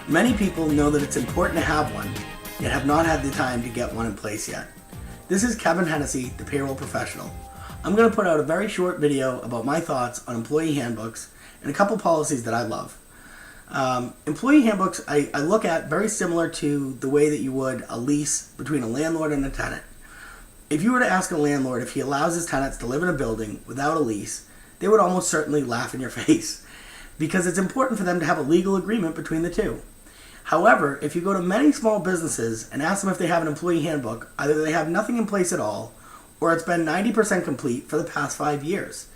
Many people know that it's important to have one, yet have not had the time to get one in place yet. This is Kevin Hennessey, the payroll professional. I'm going to put out a very short video about my thoughts on employee handbooks and a couple policies that I love. Employee handbooks I look at very similar to the way that you would a lease between a landlord and a tenant. If you were to ask a landlord if he allows his tenants to live in a building without a lease, they would almost certainly laugh in your face, because it's important for them to have a legal agreement between the two. However, if you go to many small businesses and ask them if they have an employee handbook, either they have nothing in place at all, or it's been 90% complete for the past 5 years.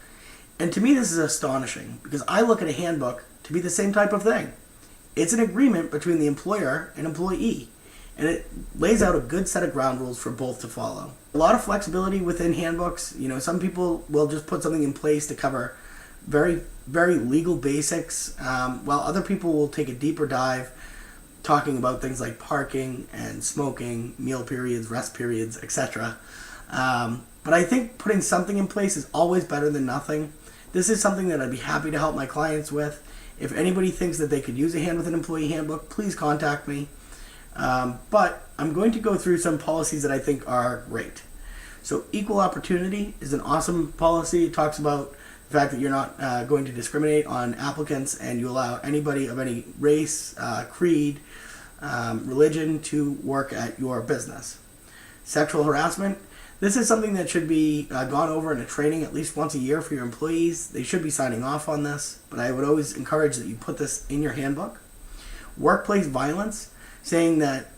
And to me this is astonishing, because I look at a handbook to be the same type of thing. It's an agreement between the employer and employee, and it lays out a good set of ground rules for both to follow. A lot of flexibility within handbooks. Some people will just put something in place to cover very, very legal basics, while other people will take a deeper dive talking about things like parking and smoking, meal periods, rest periods, etc. But I think putting something in place is always better than nothing. This is something that I'd be happy to help my clients with. If anybody thinks that they could use a hand with an employee handbook, please contact me. But I'm going to go through some policies that I think are great. So equal opportunity is an awesome policy. It talks about the fact that you're not going to discriminate on applicants, and you allow anybody of any race, creed, religion to work at your business. Sexual harassment. This is something that should be gone over in a training at least once a year for your employees. They should be signing off on this, but I would always encourage that you put this in your handbook. Workplace violence, saying that,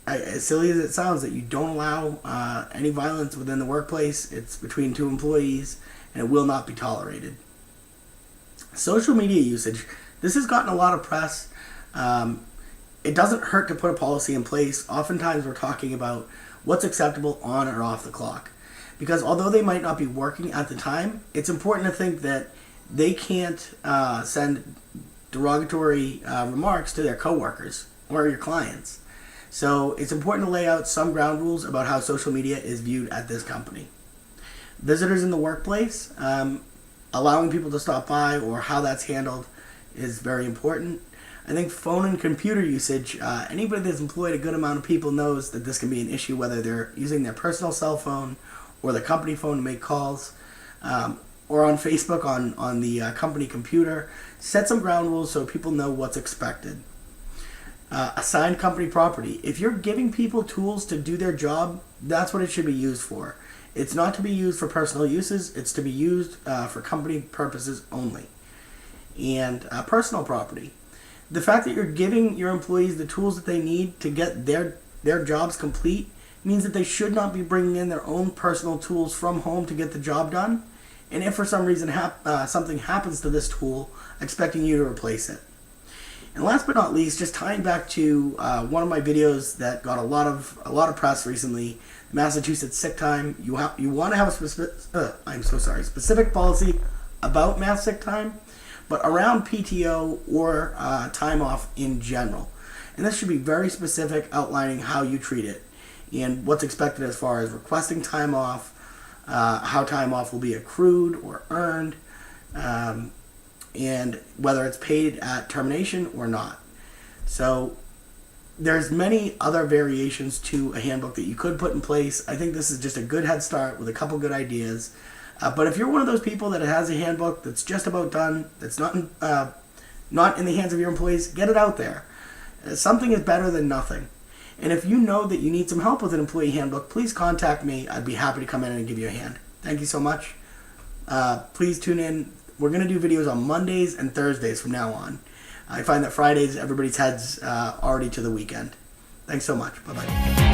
as silly as it sounds, that you don't allow any violence within the workplace. It's between two employees, and it will not be tolerated. Social media usage. This has gotten a lot of press. It doesn't hurt to put a policy in place. Oftentimes we're talking about what's acceptable on or off the clock. Because although they might not be working at the time, it's important to think that they can't send derogatory remarks to their coworkers or your clients. So it's important to lay out some ground rules about how social media is viewed at this company. Visitors in the workplace, allowing people to stop by or how that's handled is very important. I think phone and computer usage, anybody that's employed a good amount of people knows that this can be an issue, whether they're using their personal cell phone or the company phone to make calls, or on Facebook on the company computer. Set some ground rules so people know what's expected. Assigned company property. If you're giving people tools to do their job, that's what it should be used for. It's not to be used for personal uses. It's to be used for company purposes only. And personal property. The fact that you're giving your employees the tools that they need to get their jobs complete means that they should not be bringing in their own personal tools from home to get the job done. And if for some reason something happens to this tool, expecting you to replace it. And last but not least, just tying back to one of my videos that got a lot of press recently, Massachusetts sick time. You want to have a specific policy about mass sick time, but around PTO or time off in general. And this should be very specific, outlining how you treat it and what's expected as far as requesting time off, how time off will be accrued or earned, and whether it's paid at termination or not. So there's many other variations to a handbook that you could put in place. I think this is just a good head start with a couple good ideas. But if you're one of those people that has a handbook that's just about done, that's not in the hands of your employees, get it out there. Something is better than nothing. And if you know that you need some help with an employee handbook, please contact me. I'd be happy to come in and give you a hand. Thank you so much. Please tune in. We're going to do videos on Mondays and Thursdays from now on. I find that Fridays, everybody's heads already to the weekend. Thanks so much. Bye-bye.